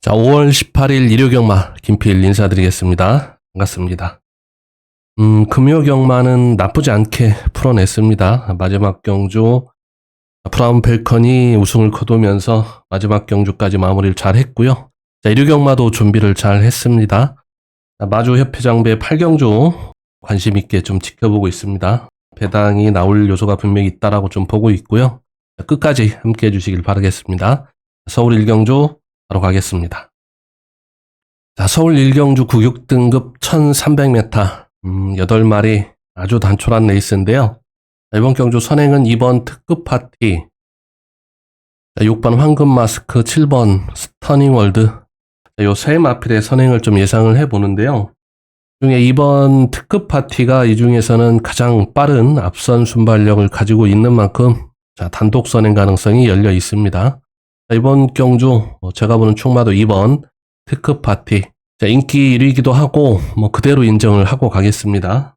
자, 5월 18일 일요경마 김필 인사드리겠습니다. 반갑습니다. 금요경마는 나쁘지 않게 풀어냈습니다. 마지막 경주 브라운 펠컨이 우승을 거두면서 마지막 경주까지 마무리를 잘 했고요. 자, 일요경마도 준비를 잘 했습니다. 마주협회장배 8경주 관심 있게 좀 지켜보고 있습니다. 배당이 나올 요소가 분명히 있다라고 좀 보고 있고요. 자, 끝까지 함께 해주시길 바라겠습니다. 서울 1경주 바로 가겠습니다. 자, 서울 1경주 구육 등급 1300m 8마리 아주 단촐한 레이스인데요. 이번 경주 선행은 2번 특급 파티, 6번 황금 마스크, 7번 스터닝 월드, 요 세 마필의 선행을 좀 예상을 해보는데요. 중에 2번 특급 파티가 이 중에서는 가장 빠른 앞선 순발력을 가지고 있는 만큼 단독 선행 가능성이 열려 있습니다. 이번 경주 제가 보는 충마도 2번 특급 파티, 인기 1위이기도 하고 그대로 인정을 하고 가겠습니다.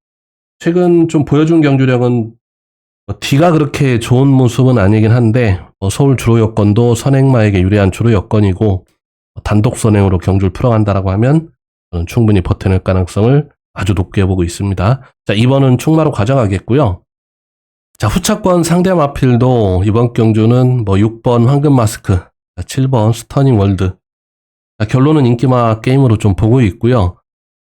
최근 좀 보여준 경주력은 뒤가 그렇게 좋은 모습은 아니긴 한데 서울 주로 여건도 선행마에게 유리한 주로 여건이고 단독 선행으로 경주를 풀어간다라고 하면 저는 충분히 버텨낼 가능성을 아주 높게 보고 있습니다. 자, 2번은 충마로 가져가겠고요. 자, 후차권 상대 마필도 이번 경주는 6번 황금 마스크, 7번 스터닝 월드. 자, 결론은 인기마 게임으로 좀 보고 있고요.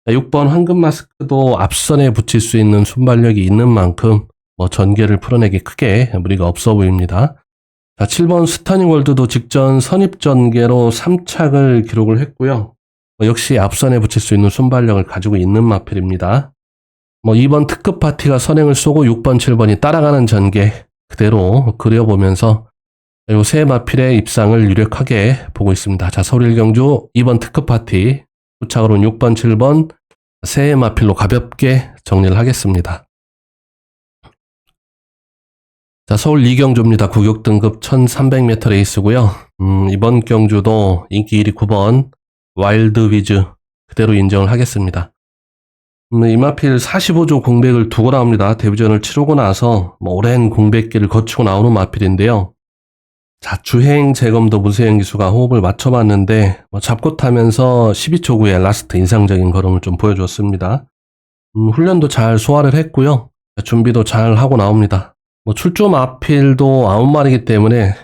자, 6번 황금 마스크도 앞선에 붙일 수 있는 순발력이 있는 만큼 전개를 풀어내기 크게 무리가 없어 보입니다. 자, 7번 스터닝 월드도 직전 선입 전개로 3착을 기록을 했고요. 역시 앞선에 붙일 수 있는 순발력을 가지고 있는 마필입니다. 2번 특급 파티가 선행을 쏘고 6번, 7번이 따라가는 전개 그대로 그려보면서 요 세 마필의 입상을 유력하게 보고 있습니다. 자, 서울 1경주 2번 특급 파티, 후착으로는 6번, 7번 세 마필로 가볍게 정리를 하겠습니다. 자, 서울 2경주입니다. 구격 등급 1300m 레이스고요. 이번 경주도 인기 1위 9번 와일드 위즈 그대로 인정을 하겠습니다. 이 마필 45조 공백을 두고 나옵니다. 데뷔전을 치르고 나서 오랜 공백기를 거치고 나오는 마필인데요. 자, 주행 재검도 문세영 기수가 호흡을 맞춰봤는데 잡고 타면서 12초 후에 라스트 인상적인 걸음을 좀 보여줬습니다. 훈련도 잘 소화를 했고요. 준비도 잘 하고 나옵니다. 출조 마필도 9마리이기 때문에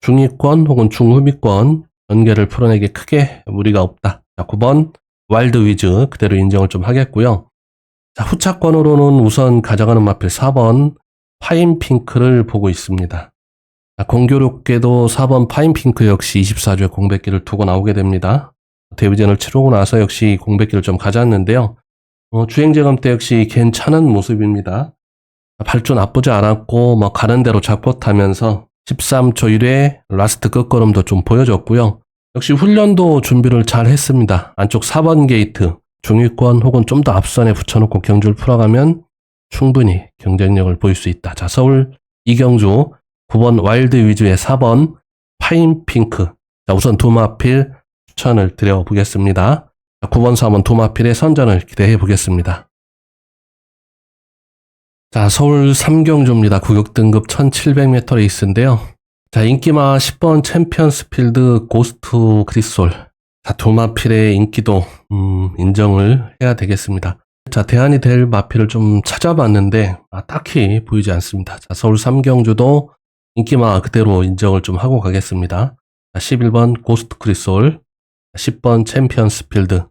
중위권 혹은 중후미권 전개를 풀어내기 크게 무리가 없다. 자, 9번 와일드 위즈 그대로 인정을 좀 하겠고요. 자, 후차권으로는 우선 가져가는 마필 4번 파인핑크를 보고 있습니다. 자, 공교롭게도 4번 파인핑크 역시 24조의 공백기를 두고 나오게 됩니다. 데뷔전을 치르고 나서 역시 공백기를 좀 가졌는데요. 주행재검 때 역시 괜찮은 모습입니다. 발주 나쁘지 않았고 가는 대로 잡고 타면서 13초 1회 라스트 끝걸음도 좀 보여줬고요. 역시 훈련도 준비를 잘 했습니다. 안쪽 4번 게이트 중위권 혹은 좀 더 앞선에 붙여놓고 경주를 풀어가면 충분히 경쟁력을 보일 수 있다. 자, 서울 2경주 9번 와일드 위즈의 4번 파인핑크. 자, 우선 두 마필 추천을 드려보겠습니다. 자, 9번, 4번 두 마필의 선전을 기대해 보겠습니다. 자, 서울 3경주입니다. 구격 등급 1700m 레이스인데요. 자, 인기마 10번 챔피언스 필드 고스트 크리솔. 자, 두 마필의 인기도 인정을 해야 되겠습니다. 자, 대안이 될 마필을 좀 찾아봤는데 딱히 보이지 않습니다. 자, 서울 3경주도 인기마 그대로 인정을 좀 하고 가겠습니다. 11번 고스트 크리솔, 10번 챔피언스 필드.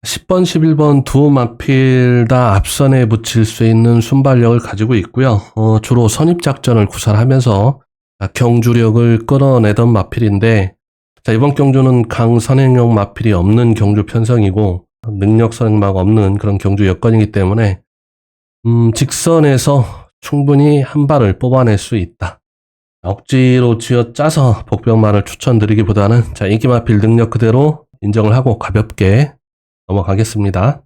10번, 11번 두 마필 다 앞선에 붙일 수 있는 순발력을 가지고 있고요. 주로 선입작전을 구사하면서 경주력을 끌어내던 마필인데, 자, 이번 경주는 강선행용 마필이 없는 경주 편성이고 능력 선행마가 없는 그런 경주 여건이기 때문에 직선에서 충분히 한 발을 뽑아낼 수 있다. 억지로 쥐어짜서 복병마를 추천드리기보다는 자, 인기마필 능력 그대로 인정을 하고 가볍게 넘어가겠습니다.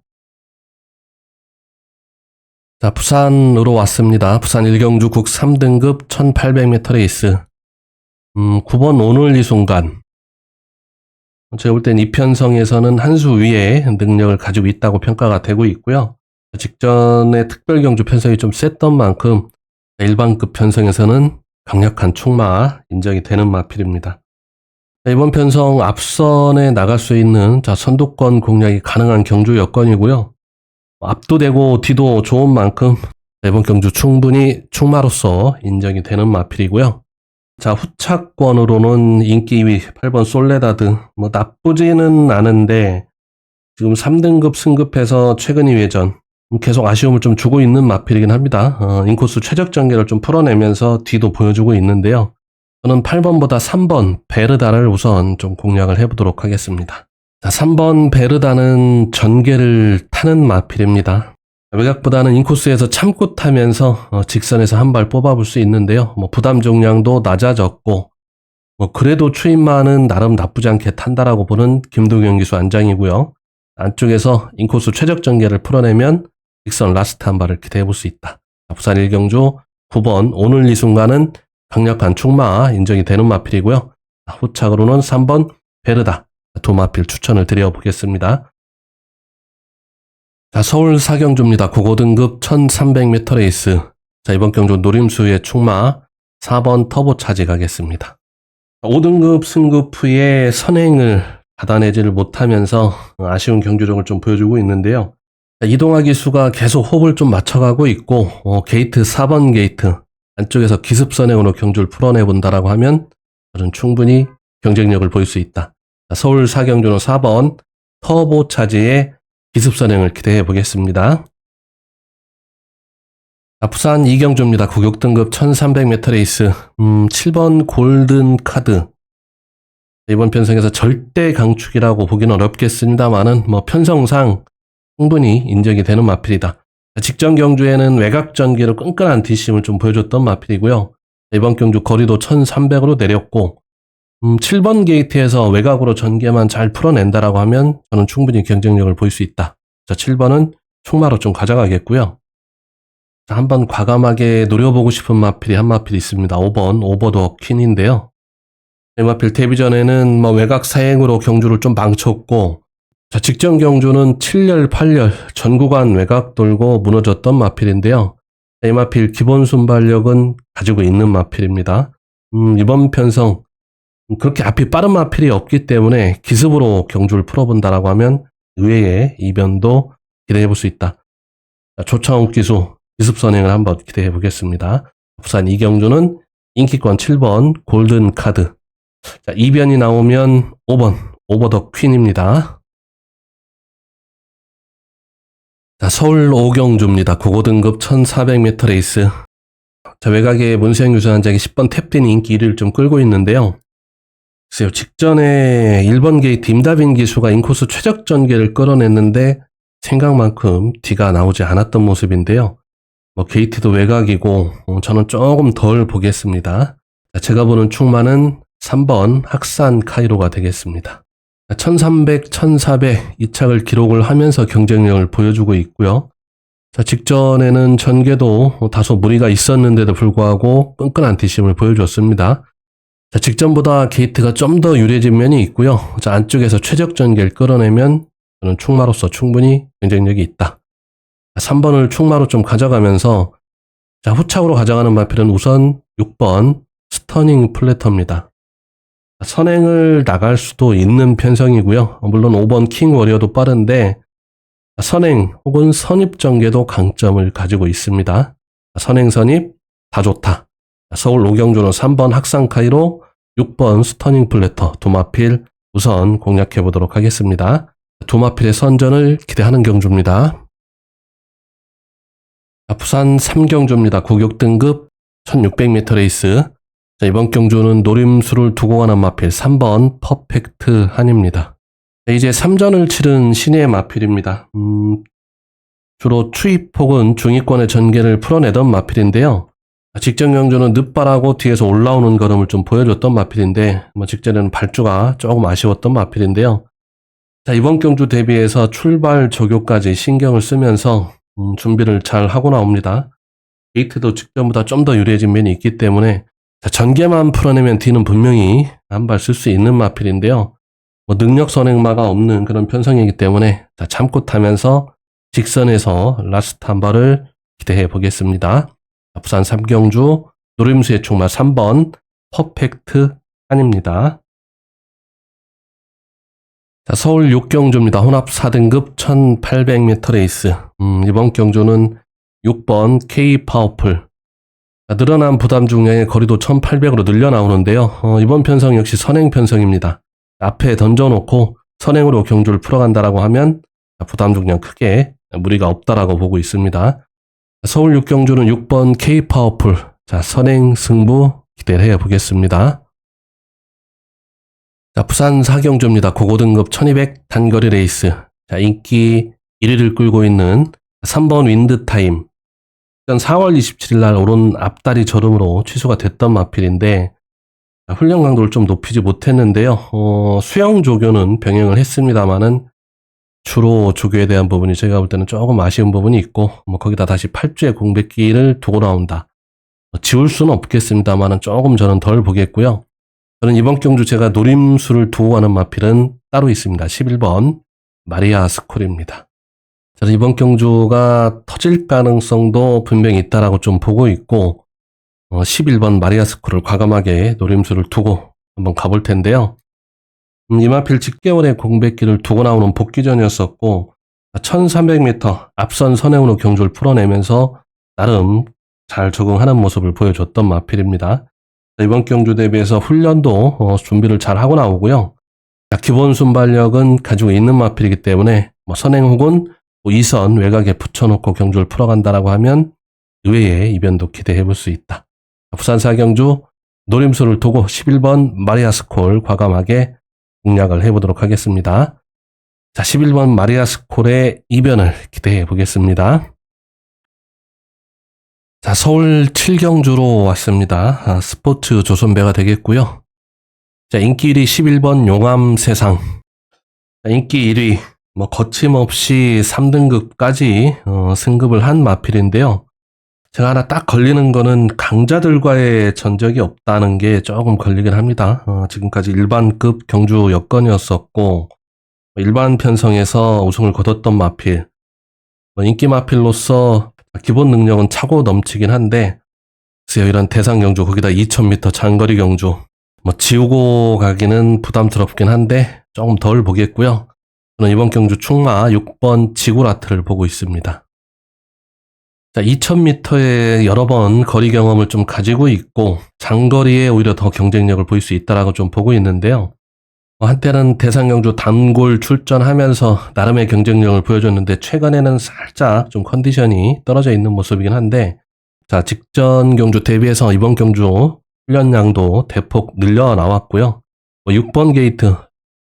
자, 부산으로 왔습니다. 부산 1경주 국 3등급 1800m 레이스. 9번 오늘 이 순간. 제가 볼 땐 이 편성에서는 한 수 위에 능력을 가지고 있다고 평가가 되고 있고요. 직전에 특별경주 편성이 좀 셌던 만큼 일반급 편성에서는 강력한 충마 인정이 되는 마필입니다. 이번 편성 앞선에 나갈 수 있는 선두권 공략이 가능한 경주 여건이고요. 압도되고 뒤도 좋은 만큼 이번 경주 충분히 충마로서 인정이 되는 마필이고요. 자, 후차권으로는 인기 2위 8번 솔레다드 나쁘지는 않은데 지금 3등급 승급해서 최근 2회전 계속 아쉬움을 좀 주고 있는 마필이긴 합니다. 인코스 최적 전개를 좀 풀어내면서 뒤도 보여주고 있는데요. 저는 8번보다 3번 베르다를 우선 좀 공략을 해보도록 하겠습니다. 자, 3번 베르다는 전개를 타는 마필입니다. 외곽보다는 인코스에서 참고 타면서 직선에서 한 발 뽑아볼 수 있는데요. 부담 종량도 낮아졌고 그래도 추임만은 나름 나쁘지 않게 탄다라고 보는 김도경 기수 안장이고요. 안쪽에서 인코스 최적 전개를 풀어내면 직선 라스트 한 발을 기대해볼 수 있다. 부산 1경주 9번 오늘 이 순간은 강력한 충마 인정이 되는 마필이고요. 후착으로는 3번 베르다 두 마필 추천을 드려보겠습니다. 자, 서울 4경주입니다. 고고등급 1300m 레이스. 자, 이번 경주 노림수의 충마 4번 터보 차지 가겠습니다. 5등급 승급 후에 선행을 받아내지를 못하면서 아쉬운 경주력을 좀 보여주고 있는데요. 자, 이동화 기수가 계속 호흡을 좀 맞춰가고 있고 게이트 4번 게이트 안쪽에서 기습 선행으로 경주를 풀어내본다라고 하면 저는 충분히 경쟁력을 보일 수 있다. 자, 서울 4경주는 4번 터보 차지의 기습 선행을 기대해 보겠습니다. 자, 부산 2경주입니다. 구격등급 1300m 레이스 7번 골든 카드. 이번 편성에서 절대 강축이라고 보기는 어렵겠습니다만은 편성상 충분히 인정이 되는 마필이다. 직전 경주에는 외곽 전개로 끈끈한 뒷심을 좀 보여줬던 마필이고요. 이번 경주 거리도 1300으로 내렸고 7번 게이트에서 외곽으로 전개만 잘 풀어낸다라고 하면 저는 충분히 경쟁력을 보일 수 있다. 자, 7번은 충마로 좀 가져가겠고요. 자, 한번 과감하게 노려보고 싶은 마필이 한 마필이 있습니다. 5번 오버더 퀸인데요. 이 마필 데뷔 전에는 외곽 사행으로 경주를 좀 망쳤고 자, 직전 경주는 7열, 8열 전 구간 외곽 돌고 무너졌던 마필인데요. 이 마필 기본 순발력은 가지고 있는 마필입니다. 이번 편성 그렇게 앞이 빠른 마필이 없기 때문에 기습으로 경주를 풀어본다라고 하면 의외의 이변도 기대해 볼 수 있다. 자, 조창욱 기수 기습 선행을 한번 기대해 보겠습니다. 부산 2경주는 인기권 7번 골든 카드. 자, 이변이 나오면 5번 오버 더 퀸입니다. 자, 서울 5경주입니다. 고고등급 1400m 레이스. 자, 외곽에 문수영 유수한 장이 10번 탭딘 인기 1위를 좀 끌고 있는데요. 글쎄요, 직전에 1번 게이트 임다빈 기수가 인코스 최적 전개를 끌어냈는데 생각만큼 뒤가 나오지 않았던 모습인데요. 게이트도 외곽이고 저는 조금 덜 보겠습니다. 자, 제가 보는 충마는 3번 학산 카이로가 되겠습니다. 1300, 1400 이 착을 기록을 하면서 경쟁력을 보여주고 있고요. 자, 직전에는 전개도 다소 무리가 있었는데도 불구하고 끈끈한 뒷심을 보여줬습니다. 자, 직전보다 게이트가 좀 더 유리해진 면이 있고요. 자, 안쪽에서 최적 전개를 끌어내면 저는 충마로서 충분히 경쟁력이 있다. 자, 3번을 충마로 좀 가져가면서 자, 후착으로 가져가는 마필은 우선 6번 스터닝 플래터입니다. 선행을 나갈 수도 있는 편성이고요. 물론 5번 킹 워리어도 빠른데 선행 혹은 선입 전개도 강점을 가지고 있습니다. 선행 선입 다 좋다. 서울 5경주는 3번 학산 카이로 6번 스터닝 플래터 두 마필 우선 공략해 보도록 하겠습니다. 두 마필의 선전을 기대하는 경주입니다. 부산 3경주입니다. 고격등급 1600m 레이스. 자, 이번 경주는 노림수를 두고 가는 마필 3번 퍼펙트 한입니다. 이제 3전을 치른 신의 마필입니다. 주로 추입 혹은 중위권의 전개를 풀어내던 마필인데요. 직전 경주는 늦발하고 뒤에서 올라오는 걸음을 좀 보여줬던 마필인데 직전에는 발주가 조금 아쉬웠던 마필인데요. 자, 이번 경주 대비해서 출발 조교까지 신경을 쓰면서 준비를 잘 하고 나옵니다. 게이트도 직전보다 좀 더 유리해진 면이 있기 때문에 자, 전개만 풀어내면 뒤는 분명히 한 발 쓸 수 있는 마필인데요. 능력 선행마가 없는 그런 편성이기 때문에 자, 참고 타면서 직선에서 라스트 한 발을 기대해 보겠습니다. 자, 부산 3경주 노림수의 충마 3번 퍼펙트 한입니다. 자, 서울 6경주입니다. 혼합 4등급 1800m 레이스. 이번 경주는 6번 K 파워풀. 자, 늘어난 부담 중량의 거리도 1800으로 늘려 나오는데요. 이번 편성 역시 선행 편성입니다. 앞에 던져놓고 선행으로 경주를 풀어간다라고 하면 부담 중량 크게 무리가 없다라고 보고 있습니다. 서울 6경주는 6번 K 파워풀. 자, 선행 승부 기대를 해보겠습니다. 자, 부산 4경주입니다. 고고등급 1200 단거리 레이스. 자, 인기 1위를 끌고 있는 3번 윈드타임. 4월 27일 날 오른 앞다리 저름으로 취소가 됐던 마필인데, 훈련 강도를 좀 높이지 못했는데요. 수영 조교는 병행을 했습니다만은 주로 조교에 대한 부분이 제가 볼 때는 조금 아쉬운 부분이 있고, 거기다 다시 8주의 공백기를 두고 나온다. 지울 수는 없겠습니다만은 조금 저는 덜 보겠고요. 저는 이번 경주 제가 노림수를 두고 가는 마필은 따로 있습니다. 11번 마리아 스콜입니다. 저는 이번 경주가 터질 가능성도 분명히 있다라고 좀 보고 있고 11번 마리아 스콜을 과감하게 노림수를 두고 한번 가볼 텐데요. 이 마필 직계월의 공백기를 두고 나오는 복귀전이었었고 1300m 앞선 선행으로 경주를 풀어내면서 나름 잘 적응하는 모습을 보여줬던 마필입니다. 이번 경주 대비해서 훈련도 준비를 잘 하고 나오고요. 기본 순발력은 가지고 있는 마필이기 때문에 선행 혹은 2선 외곽에 붙여놓고 경주를 풀어간다라고 하면 의외의 이변도 기대해 볼 수 있다. 부산 4경주 노림수를 두고 11번 마리아 스콜 과감하게 공략을 해보도록 하겠습니다. 자, 11번 마리아 스콜의 이변을 기대해 보겠습니다. 자, 서울 7경주로 왔습니다. 스포츠 조선배가 되겠고요. 자, 인기 1위 11번 용암 세상. 자, 인기 1위, 거침없이 3등급까지 승급을 한 마필인데요. 제가 하나 딱 걸리는 거는 강자들과의 전적이 없다는 게 조금 걸리긴 합니다. 지금까지 일반급 경주 여건이었었고, 일반 편성에서 우승을 거뒀던 마필. 인기 마필로서 기본 능력은 차고 넘치긴 한데, 글쎄요, 이런 대상 경주, 거기다 2000m 장거리 경주, 지우고 가기는 부담스럽긴 한데, 조금 덜 보겠고요. 저는 이번 경주 충마 6번 지구라트를 보고 있습니다. 자, 2000m에 여러 번 거리 경험을 좀 가지고 있고, 장거리에 오히려 더 경쟁력을 보일 수 있다라고 좀 보고 있는데요. 한때는 대상 경주 단골 출전하면서 나름의 경쟁력을 보여줬는데 최근에는 살짝 좀 컨디션이 떨어져 있는 모습이긴 한데 자, 직전 경주 대비해서 이번 경주 훈련량도 대폭 늘려 나왔고요. 6번 게이트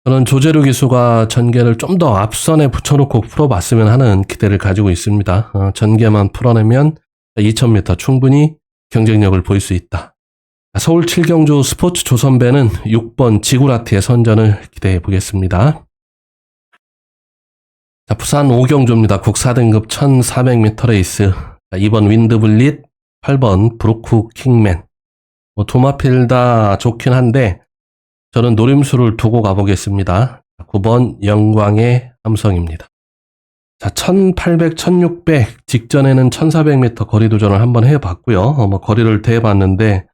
저는 조재루 기수가 전개를 좀 더 앞선에 붙여놓고 풀어봤으면 하는 기대를 가지고 있습니다. 전개만 풀어내면 2000m 충분히 경쟁력을 보일 수 있다. 서울 7경주 스포츠 조선배는 6번 지구라트의 선전을 기대해 보겠습니다. 자, 부산 5경주입니다. 국 4등급 1400m 레이스. 자, 2번 윈드블릿, 8번 브루크 킹맨. 두 마필 다 좋긴 한데 저는 노림수를 두고 가보겠습니다. 9번 영광의 함성입니다. 자, 1800, 1600 직전에는 1400m 거리 도전을 한번 해봤고요. 거리를 대봤는데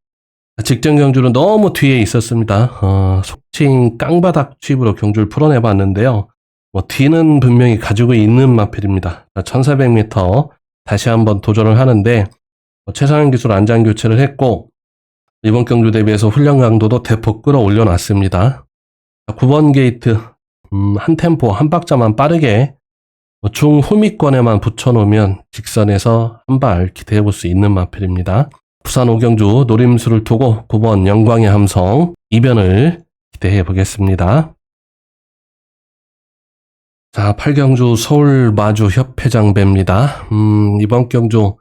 직전 경주는 너무 뒤에 있었습니다. 속칭 깡바닥 취입으로 경주를 풀어내봤는데요. 뒤는 분명히 가지고 있는 마필입니다. 1400m 다시 한번 도전을 하는데 최상위 기술 안장 교체를 했고 이번 경주 대비해서 훈련 강도도 대폭 끌어올려 놨습니다. 9번 게이트 한 템포 한 박자만 빠르게 중후미권에만 붙여놓으면 직선에서 한 발 기대해 볼 수 있는 마필입니다. 부산 5경주 노림수를 두고 9번 영광의 함성 이변을 기대해 보겠습니다. 자, 8경주 서울 마주 협회장배입니다. 이번 경주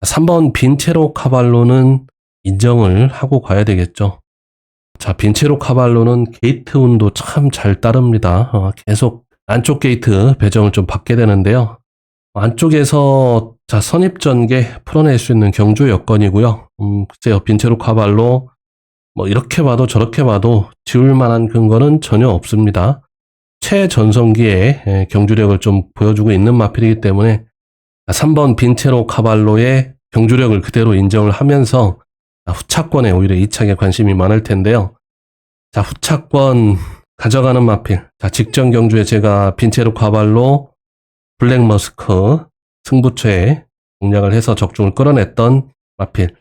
3번 빈체로 카발로는 인정을 하고 가야 되겠죠. 자, 빈체로 카발로는 게이트 운도 참 잘 따릅니다. 계속 안쪽 게이트 배정을 좀 받게 되는데요. 안쪽에서 자, 선입전개 풀어낼 수 있는 경주 여건이고요. 글쎄요, 빈체로 카발로 이렇게 봐도 저렇게 봐도 지울 만한 근거는 전혀 없습니다. 최전성기에 경주력을 좀 보여주고 있는 마필이기 때문에 3번 빈체로 카발로의 경주력을 그대로 인정을 하면서 후차권에 오히려 이차게 관심이 많을 텐데요. 자, 후차권 가져가는 마필. 자, 직전 경주에 제가 빈체로 카발로 블랙머스크 승부처에 공략을 해서 적중을 끌어냈던 마필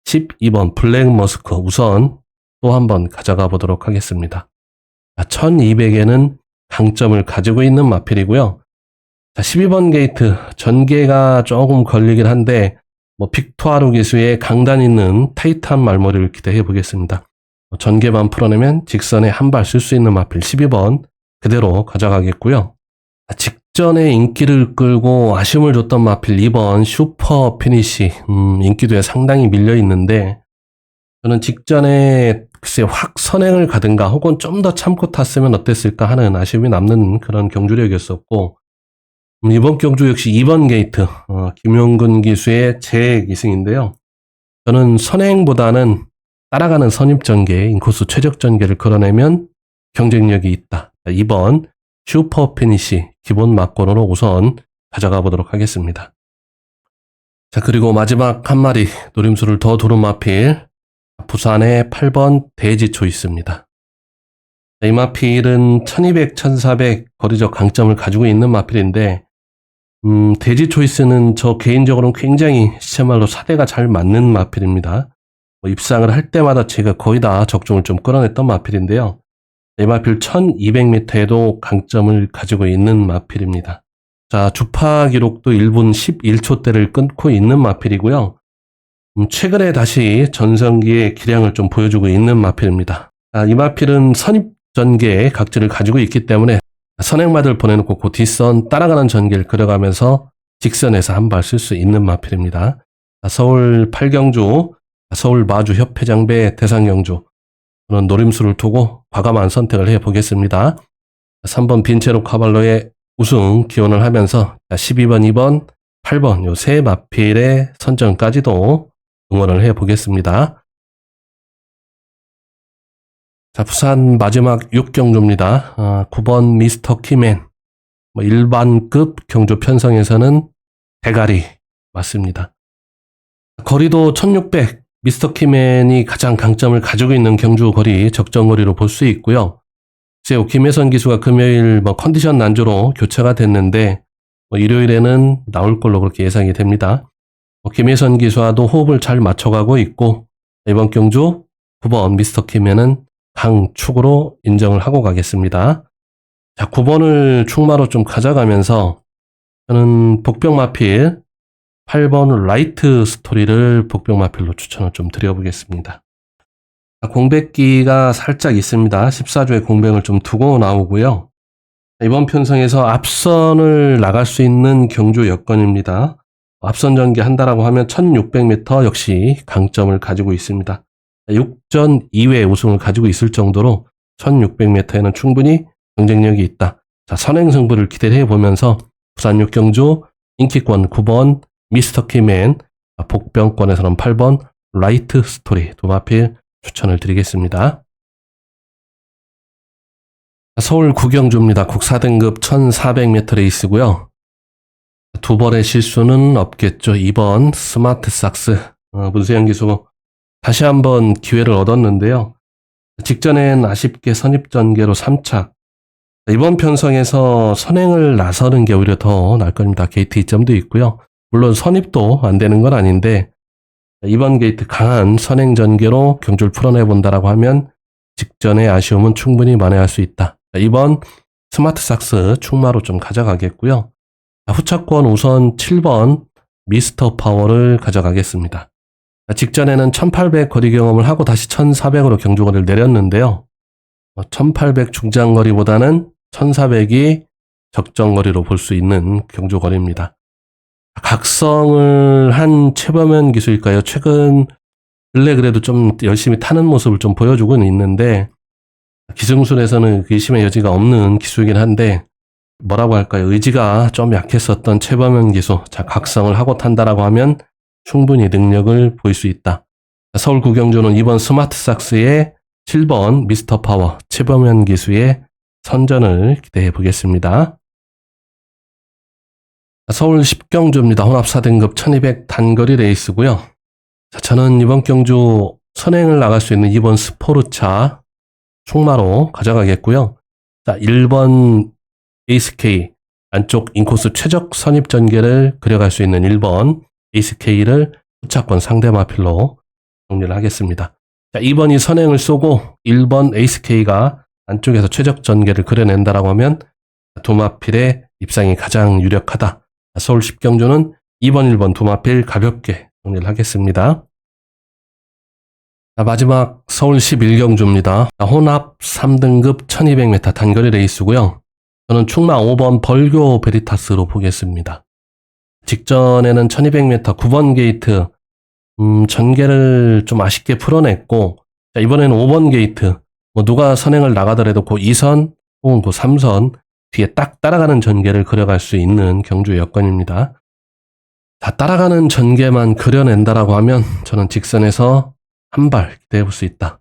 12번 블랙머스크 우선 또 한번 가져가 보도록 하겠습니다. 1200에는 강점을 가지고 있는 마필이고요. 자, 12번 게이트 전개가 조금 걸리긴 한데 빅토아루 기수의 강단 있는 타이트한 말머리를 기대해 보겠습니다. 전개만 풀어내면 직선에 한 발 쓸 수 있는 마필 12번 그대로 가져가겠고요. 직전에 인기를 끌고 아쉬움을 줬던 마필 2번 슈퍼 피니시 인기도에 상당히 밀려 있는데 저는 직전에 글쎄 확 선행을 가든가 혹은 좀 더 참고 탔으면 어땠을까 하는 아쉬움이 남는 그런 경주력이었었고 이번 경주 역시 2번 게이트 김용근 기수의 재기승인데요. 저는 선행보다는 따라가는 선입전개, 인코스 최적전개를 걸어내면 경쟁력이 있다. 2번 슈퍼 피니시 기본 막권으로 우선 가져가 보도록 하겠습니다. 자, 그리고 마지막 한 마리 노림수를 더 두른 마필 부산의 8번 대지 초이스입니다. 이 마필은 1200, 1400 거리적 강점을 가지고 있는 마필인데 대지 초이스는 저 개인적으로는 굉장히 시체말로 사대가 잘 맞는 마필입니다. 입상을 할 때마다 제가 거의 다 적중을 좀 끌어냈던 마필인데요. 이 마필 1200m에도 강점을 가지고 있는 마필입니다. 자, 주파 기록도 1분 11초대를 끊고 있는 마필이고요. 최근에 다시 전성기의 기량을 좀 보여주고 있는 마필입니다. 이 마필은 선입전개의 각질을 가지고 있기 때문에 선행마들 보내놓고 그 뒷선 따라가는 전개를 그려가면서 직선에서 한 발 쓸 수 있는 마필입니다. 서울 8경주, 서울 마주 협회장배 대상경주 그런 노림수를 두고 과감한 선택을 해보겠습니다. 3번 빈체로 카발로의 우승 기원을 하면서 12번, 2번, 8번 요 세 마필의 선정까지도 응원을 해보겠습니다. 자, 부산 마지막 6경주입니다. 9번 미스터 키맨 일반급 경주 편성에서는 대가리 맞습니다. 거리도 1600 미스터 키맨이 가장 강점을 가지고 있는 경주 거리 적정거리로 볼 수 있고요. 김혜선 기수가 금요일 컨디션 난조로 교체가 됐는데 일요일에는 나올 걸로 그렇게 예상이 됩니다. 김혜선 기수와도 호흡을 잘 맞춰가고 있고 이번 경주 9번 미스터 키맨은 강축으로 인정을 하고 가겠습니다. 자, 9번을 축마로 좀 가져가면서 저는 복병마필 8번 라이트 스토리를 복병마필로 추천을 좀 드려보겠습니다. 공백기가 살짝 있습니다. 14조의 공백을 좀 두고 나오고요. 이번 편성에서 앞선을 나갈 수 있는 경주 여건입니다. 앞선 전개한다라고 하면 1600m 역시 강점을 가지고 있습니다. 6전 2회 우승을 가지고 있을 정도로 1600m에는 충분히 경쟁력이 있다. 자, 선행승부를 기대해 보면서 부산 6경주 인기권 9번 미스터 키맨, 복병권에서는 8번 라이트 스토리 두 마필 추천을 드리겠습니다. 서울 9경주입니다. 국사 등급 1400m 레이스고요. 두 번의 실수는 없겠죠. 2번 스마트 삭스 문세영 기수 다시 한번 기회를 얻었는데요. 직전엔 아쉽게 선입전개로 3착. 이번 편성에서 선행을 나서는 게 오히려 더 나을 겁니다. 게이트 2점도 있고요. 물론 선입도 안 되는 건 아닌데 이번 게이트 강한 선행 전개로 경주를 풀어내본다라고 하면 직전의 아쉬움은 충분히 만회할 수 있다. 이번 스마트 삭스 충마로 좀 가져가겠고요. 후차권 우선 7번 미스터 파워를 가져가겠습니다. 직전에는 1800 거리 경험을 하고 다시 1400으로 경주거리를 내렸는데요. 1800 중장거리보다는 1400이 적정거리로 볼 수 있는 경주거리입니다. 각성을 한 최범현 기수일까요? 최근 근래 그래도 좀 열심히 타는 모습을 좀 보여주고는 있는데 기승술에서는 의심의 여지가 없는 기수이긴 한데 뭐라고 할까요? 의지가 좀 약했었던 최범현 기수. 자, 각성을 하고 탄다라고 하면 충분히 능력을 보일 수 있다. 서울 9경주는 이번 스마트 삭스의 7번 미스터 파워 최범현 기수의 선전을 기대해 보겠습니다. 서울 10경주입니다. 혼합 4등급 1200 단거리 레이스고요. 자, 저는 이번 경주 선행을 나갈 수 있는 2번 스포르차 충마로 가져가겠고요. 자, 1번 에이스-K 안쪽 인코스 최적 선입 전개를 그려갈 수 있는 1번 에이스-K를 후차권 상대마필로 정리를 하겠습니다. 자, 2번이 선행을 쏘고 1번 에이스-K가 안쪽에서 최적 전개를 그려낸다라고 하면 도마필의 입상이 가장 유력하다. 서울 10경주는 2번, 1번 도마필 가볍게 정리를 하겠습니다. 자, 마지막 서울 11경주입니다. 혼합 3등급 1200m 단거리 레이스고요. 저는 충마 5번 벌교 베리타스로 보겠습니다. 직전에는 1200m 9번 게이트 전개를 좀 아쉽게 풀어냈고, 자, 이번에는 5번 게이트 뭐 누가 선행을 나가더라도 그 2선 혹은 그 3선 뒤에 딱 따라가는 전개를 그려갈 수 있는 경주의 여건입니다. 자, 따라가는 전개만 그려낸다라고 하면 저는 직선에서 한 발 기대해 볼 수 있다.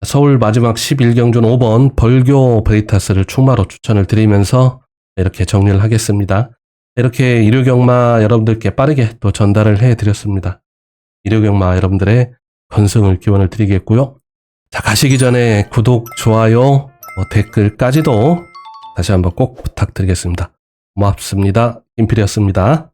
서울 마지막 11경주는 5번 벌교 베리타스를 충마로 추천을 드리면서 이렇게 정리를 하겠습니다. 이렇게 일요경마 여러분들께 빠르게 또 전달을 해드렸습니다. 일요경마 여러분들의 건승을 기원을 드리겠고요. 자, 가시기 전에 구독, 좋아요, 댓글까지도 다시 한번 꼭 부탁드리겠습니다. 고맙습니다. 김필이었습니다.